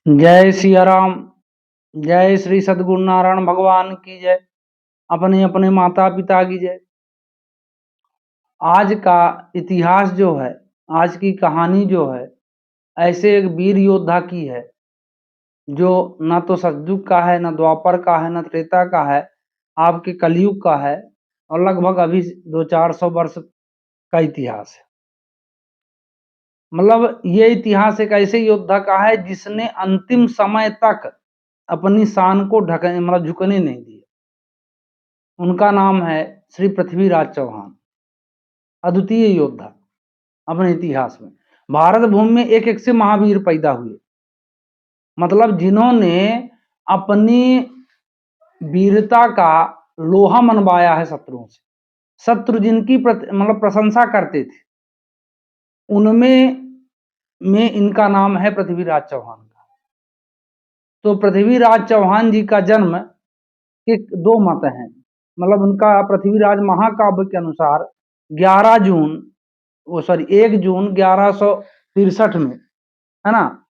जय सिया राम। जय श्री सद्गुरु नारायण भगवान की जय। अपने अपने माता पिता की जय। आज का इतिहास जो है, आज की कहानी जो है, ऐसे एक वीर योद्धा की है जो न तो सतयुग का है, न द्वापर का है, न त्रेता का है, आपके कलयुग का है और लगभग अभी 200-400 वर्ष का इतिहास है। मतलब ये इतिहास एक ऐसे योद्धा का है जिसने अंतिम समय तक अपनी शान को ढकने मतलब झुकने नहीं दिया। उनका नाम है श्री पृथ्वीराज चौहान, अद्वितीय योद्धा। अपने इतिहास में भारत भूमि में एक एक से महावीर पैदा हुए, मतलब जिन्होंने अपनी वीरता का लोहा मनवाया है शत्रुओं से। शत्रु जिनकी मतलब प्रशंसा करते थे, उनमें इनका नाम है पृथ्वीराज चौहान का। तो पृथ्वीराज चौहान जी का जन्म के दो मत हैं। मतलब उनका पृथ्वीराज महाकाव्य के अनुसार 11 जून 1 जून 1163 में, है ना,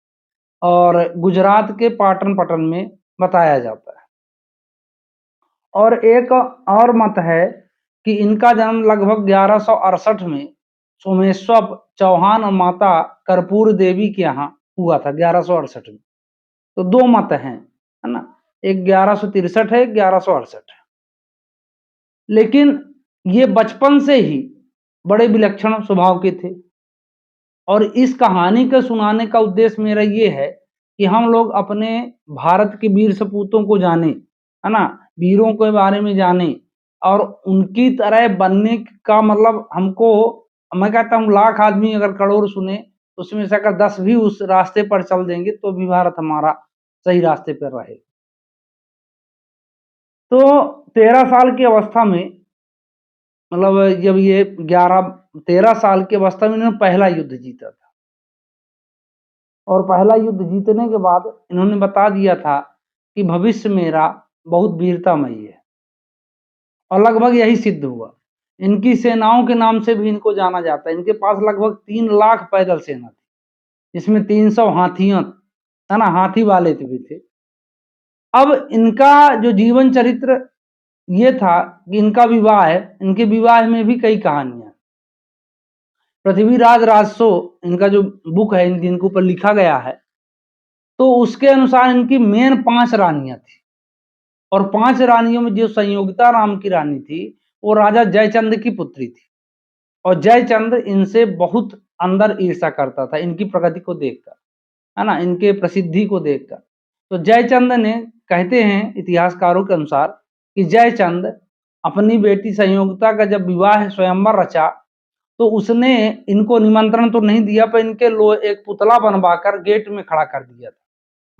और गुजरात के पाटन में बताया जाता है। और एक और मत है कि इनका जन्म लगभग 1168 में सोमेश्वर चौहान और माता कर्पूर देवी के यहाँ हुआ था, 1168 में। तो दो मत हैं, है ना, एक 1163 है, 1168 है। लेकिन ये बचपन से ही बड़े विलक्षण स्वभाव के थे। और इस कहानी को सुनाने का उद्देश्य मेरा ये है कि हम लोग अपने भारत के वीर सपूतों को जाने, है ना, वीरों के बारे में जाने और उनकी तरह बनने का मतलब हमको, मैं कहता हूँ लाख आदमी अगर करोड़ सुने, उसमें से अगर 10 भी उस रास्ते पर चल देंगे तो भी भारत हमारा सही रास्ते पर रहे। तो 13 साल की अवस्था में, मतलब जब ये 13 साल की अवस्था में इन्होंने पहला युद्ध जीता था। और पहला युद्ध जीतने के बाद इन्होंने बता दिया था कि भविष्य मेरा बहुत वीरतामयी है, और लगभग यही सिद्ध हुआ। इनकी सेनाओं के नाम से भी इनको जाना जाता है। इनके पास लगभग 3 लाख पैदल सेना थी, जिसमें 300 हाथियां, है ना, हाथी वाले भी थे। अब इनका जो जीवन चरित्र ये था कि इनका विवाह है, इनके विवाह में भी कई कहानियां। पृथ्वीराज राजसो इनका जो बुक है, इनके ऊपर लिखा गया है, तो उसके अनुसार इनकी मेन 5 रानियां थी। और 5 रानियों में जो संयोगिता नाम की रानी थी, वो राजा जयचंद की पुत्री थी। और जयचंद इनसे बहुत अंदर ईर्ष्या करता था, इनकी प्रगति को देखकर, है ना, इनके प्रसिद्धि को देखकर। तो जयचंद ने, कहते हैं इतिहासकारों के अनुसार, कि जयचंद अपनी बेटी संयोगिता का जब विवाह स्वयंवर रचा, तो उसने इनको निमंत्रण तो नहीं दिया, पर इनके एक पुतला बनवाकर गेट में खड़ा कर दिया था।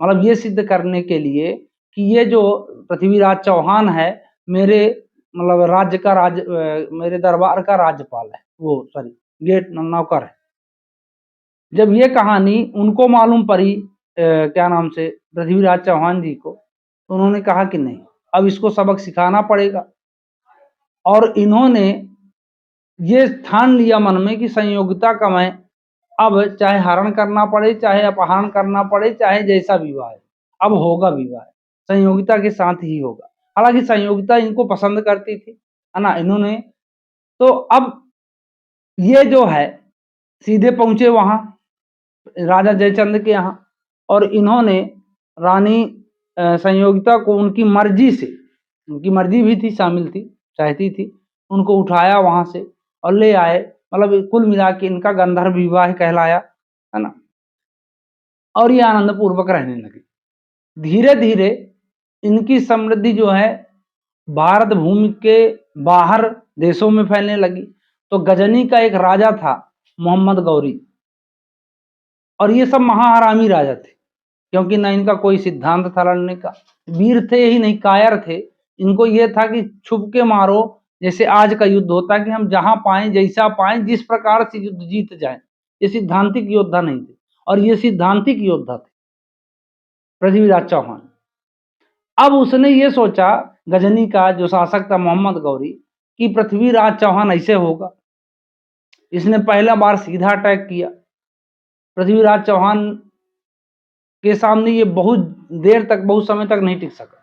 मतलब ये सिद्ध करने के लिए कि ये जो पृथ्वीराज चौहान है, मेरे मतलब राज्य का मेरे दरबार का राज्यपाल है, वो सॉरी गेट नौकर है। जब ये कहानी उनको मालूम पड़ी, क्या नाम से, पृथ्वीराज चौहान जी को, तो उन्होंने कहा कि नहीं, अब इसको सबक सिखाना पड़ेगा। और इन्होंने ये ठान लिया मन में कि संयोगिता का मैं अब चाहे हरण करना पड़े, चाहे अपहरण करना पड़े, चाहे जैसा विवाह है, अब होगा विवाह, संयोगिता के साथ ही होगा। हालांकि संयोगिता इनको पसंद करती थी, है ना। इन्होंने तो अब ये जो है सीधे पहुंचे वहां राजा जयचंद के यहाँ, और इन्होंने रानी संयोगिता को उनकी मर्जी से, उनकी मर्जी भी थी, शामिल थी, चाहती थी, उनको उठाया वहां से और ले आए। मतलब कुल मिला के इनका गंधर्व विवाह कहलाया, है ना। और ये आनंद पूर्वक रहने लगे। धीरे धीरे इनकी समृद्धि जो है भारत भूमि के बाहर देशों में फैलने लगी। तो गजनी का एक राजा था मोहम्मद गौरी, और ये सब महाहरामी राजा थे, क्योंकि न इनका कोई सिद्धांत था लड़ने का, वीर थे ही नहीं, कायर थे। इनको ये था कि छुप के मारो, जैसे आज का युद्ध होता है कि हम जहां पाए, जैसा पाए, जिस प्रकार से युद्ध जीत जाए। ये सिद्धांतिक योद्धा नहीं थे, और ये सिद्धांतिक योद्धा थे पृथ्वीराज चौहान। अब उसने ये सोचा, गजनी का जो शासक था मोहम्मद गौरी, कि पृथ्वीराज चौहान ऐसे होगा। इसने पहला बार सीधा अटैक किया। पृथ्वीराज चौहान के सामने ये बहुत देर तक, बहुत समय तक नहीं टिक सका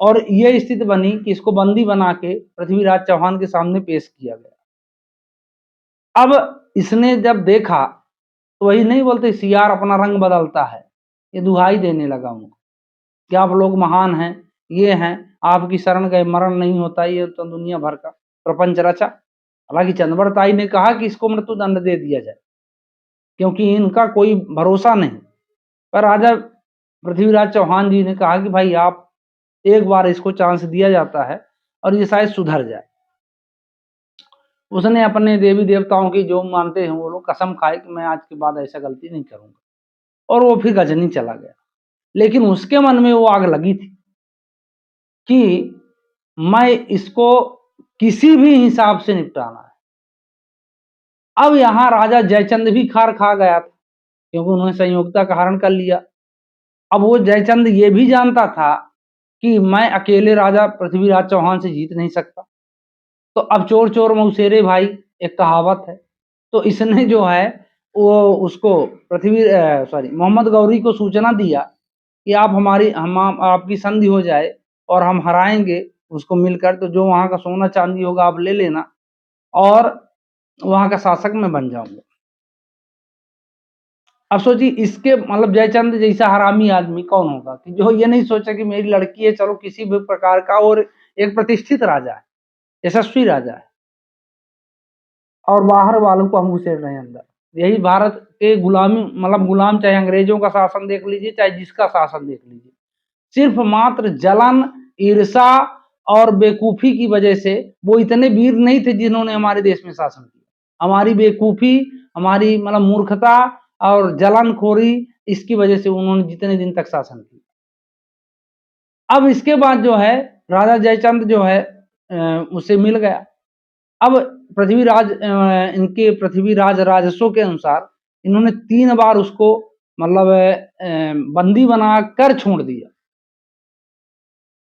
और ये स्थिति बनी कि इसको बंदी बना के पृथ्वीराज चौहान के सामने पेश किया गया। अब इसने जब देखा तो वही नहीं बोलते सियार अपना रंग बदलता है, ये दुहाई देने लगा उनको कि आप लोग महान हैं, ये हैं, आपकी शरण गए मरण नहीं होता, ये तो दुनिया भर का प्रपंच रचा। हालांकि चंद्रवरताई ने कहा कि इसको मृत्युदंड दे दिया जाए क्योंकि इनका कोई भरोसा नहीं, पर राजा पृथ्वीराज चौहान जी ने कहा कि भाई आप एक बार इसको चांस दिया जाता है और ये शायद सुधर जाए। उसने अपने देवी देवताओं की जो मानते हैं वो लोग कसम खाए कि मैं आज के बाद ऐसा गलती नहीं करूंगा, और वो फिर गजनी चला गया। लेकिन उसके मन में वो आग लगी थी कि मैं इसको किसी भी हिसाब से निपटाना है। अब यहां राजा जयचंद भी खार खा गया था क्योंकि उन्होंने संयोगिता का हरण कर लिया। अब वो जयचंद ये भी जानता था कि मैं अकेले राजा पृथ्वीराज चौहान से जीत नहीं सकता, तो अब चोर चोर मौसेरे भाई, एक कहावत है। तो इसने जो है वो उसको मोहम्मद गौरी को सूचना दिया कि हम आपकी संधि हो जाए और हम हराएंगे उसको मिलकर, तो जो वहां का सोना चांदी होगा आप ले लेना और वहां का शासक मैं बन जाऊंगा। अब सोचिए इसके मतलब जयचंद जैसा हरामी आदमी कौन होगा कि जो ये नहीं सोचा कि मेरी लड़की है, चलो किसी भी प्रकार का, और एक प्रतिष्ठित राजा है, यशस्वी राजा है, और बाहर वालों को हम घुसेड़ रहे हैं अंदर। यही भारत के गुलामी मतलब गुलाम, चाहे अंग्रेजों का शासन देख लीजिए चाहे जिसका शासन देख लीजिए, सिर्फ मात्र जलन, ईर्षा और बेवकूफी की वजह से वो इतने वीर नहीं थे जिन्होंने हमारे देश में शासन किया। हमारी बेवकूफी, हमारी मतलब मूर्खता और जलनखोरी, इसकी वजह से उन्होंने जितने दिन तक शासन किया। अब इसके बाद जो है राजा जयचंद जो है उससे मिल गया। अब इनके पृथ्वीराज राजस्व के अनुसार इन्होंने 3 बार उसको मतलब बंदी बनाकर छोड़ दिया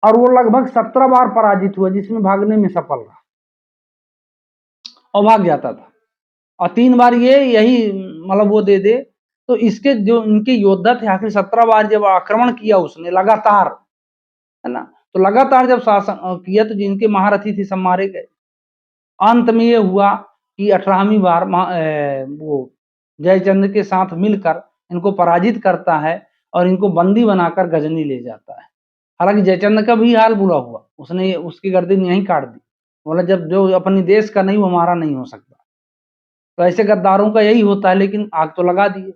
और वो लगभग 17 बार पराजित हुआ जिसमें भागने में सफल रहा और भाग जाता था, और 3 बार ये यही मतलब वो दे दे। तो इसके जो इनके योद्धा थे आखिर 17 बार जब आक्रमण किया उसने लगातार, है ना, तो लगातार जब शासन किया तो जिनके महारथी थे सब मारे गए। अंत में ये हुआ कि 18वीं बार वो जयचंद के साथ मिलकर इनको पराजित करता है और इनको बंदी बनाकर गजनी ले जाता है। हालांकि जयचंद का भी हाल बुरा हुआ, उसने उसकी गर्दन यहीं काट दी, बोला जब जो अपने देश का नहीं वो हमारा नहीं हो सकता। तो ऐसे गद्दारों का यही होता है, लेकिन आग तो लगा दिए।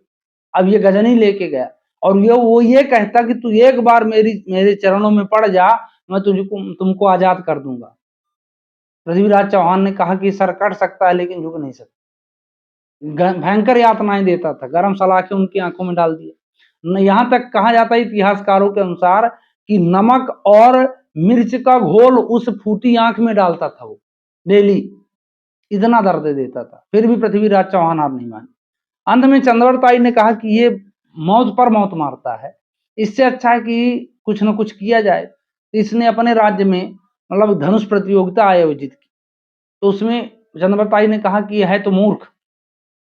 अब ये गजनी लेके गया और वो ये कहता कि तू एक बार मेरे चरणों में पड़ जा, मैं तुमको आजाद कर दूंगा। पृथ्वीराज चौहान ने कहा कि सर कट सकता है लेकिन झुक नहीं सकता। भयंकर यातनाएं देता था, गरम सलाखें उनकी आंखों में डाल दिए। यहाँ तक कहा जाता है इतिहासकारों के अनुसार कि नमक और मिर्च का घोल उस फूटी आंख में डालता था वो डेली, इतना दर्द देता था, फिर भी पृथ्वीराज चौहान हार नहीं मानी। अंत में चंद्रवरताई ने कहा कि ये मौत पर मौत मारता है, इससे अच्छा है कि कुछ न कुछ किया जाए। तो इसने अपने राज्य में मतलब धनुष प्रतियोगिता आयोजित की, तो उसमें चंद्रवरताई ने कहा कि यह है तो मूर्ख,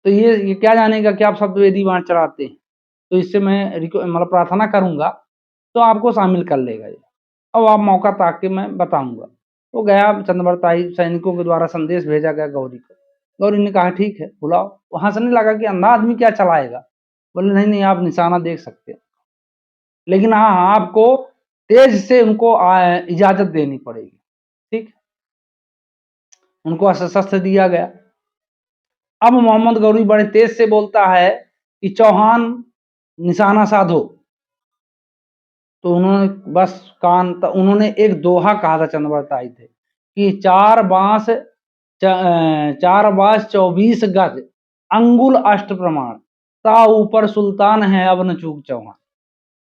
तो ये क्या जानेगा कि आप शब्दवेदी वहां चढ़ाते हैं, तो इससे मैं मतलब प्रार्थना करूंगा तो आपको शामिल कर लेगा ये, अब आप मौका ताक के मैं बताऊंगा। तो गया चंद्रवरताई, सैनिकों के द्वारा संदेश भेजा गया गौरी को। गौरी ने कहा ठीक है बुलाओ। वो हंसने लगा कि अंधा आदमी क्या चलाएगा। बोले नहीं नहीं आप निशाना देख सकते हैं, लेकिन हाँ आपको तेज से उनको इजाजत देनी पड़ेगी। ठीक, उनको शस्त्र दिया गया। अब मोहम्मद गौरी बड़े तेज से बोलता है कि चौहान निशाना साधो। तो उन्होंने बस उन्होंने एक दोहा कहा था चंद्रवरताई थे कि 4 बांस 24 गज अंगुल अष्ट प्रमाण, ता ऊपर सुल्तान है अब न चूक चौहान।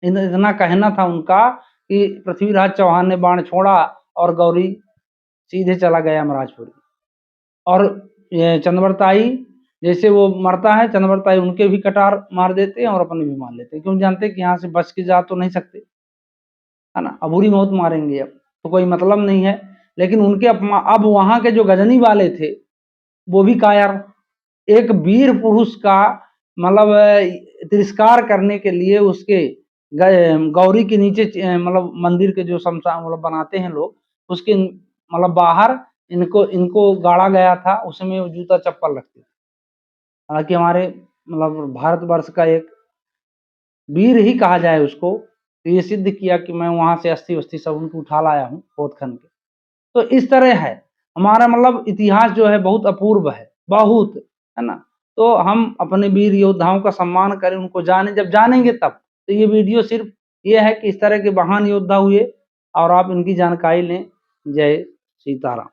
इतना कहना था उनका कि पृथ्वीराज चौहान ने बाण छोड़ा और गौरी सीधे चला गया यमराजपुरी। और चंद्रवरताई जैसे वो मरता है, चंद्रवरताई उनके भी कटार मार देते हैं और अपने भी मार लेते हैं, क्यों जानते हैं कि यहाँ से बच के जा तो नहीं सकते, है ना, अबूरी मौत मारेंगे अब तो कोई मतलब नहीं है। लेकिन उनके अब वहां के जो गजनी वाले थे वो भी कायर, एक वीर पुरुष का मतलब तिरस्कार करने के लिए उसके गौरी के नीचे मतलब मंदिर के जो शमशान मतलब बनाते हैं लोग, उसके मतलब बाहर इनको इनको गाड़ा गया था, उसमें वो जूता चप्पल रखते थे। हालांकि हमारे मतलब भारतवर्ष का एक वीर ही कहा जाए उसको, तो ये सिद्ध किया कि मैं वहां से अस्थि वस्थि सब उनको उठा लाया हूँ खोद खन के। तो इस तरह है हमारा मतलब इतिहास जो है बहुत अपूर्व है, बहुत, है ना। तो हम अपने वीर योद्धाओं का सम्मान करें, उनको जाने, जब जानेंगे तब। तो ये वीडियो सिर्फ ये है कि इस तरह के महान योद्धा हुए और आप इनकी जानकारी लें। जय सीताराम।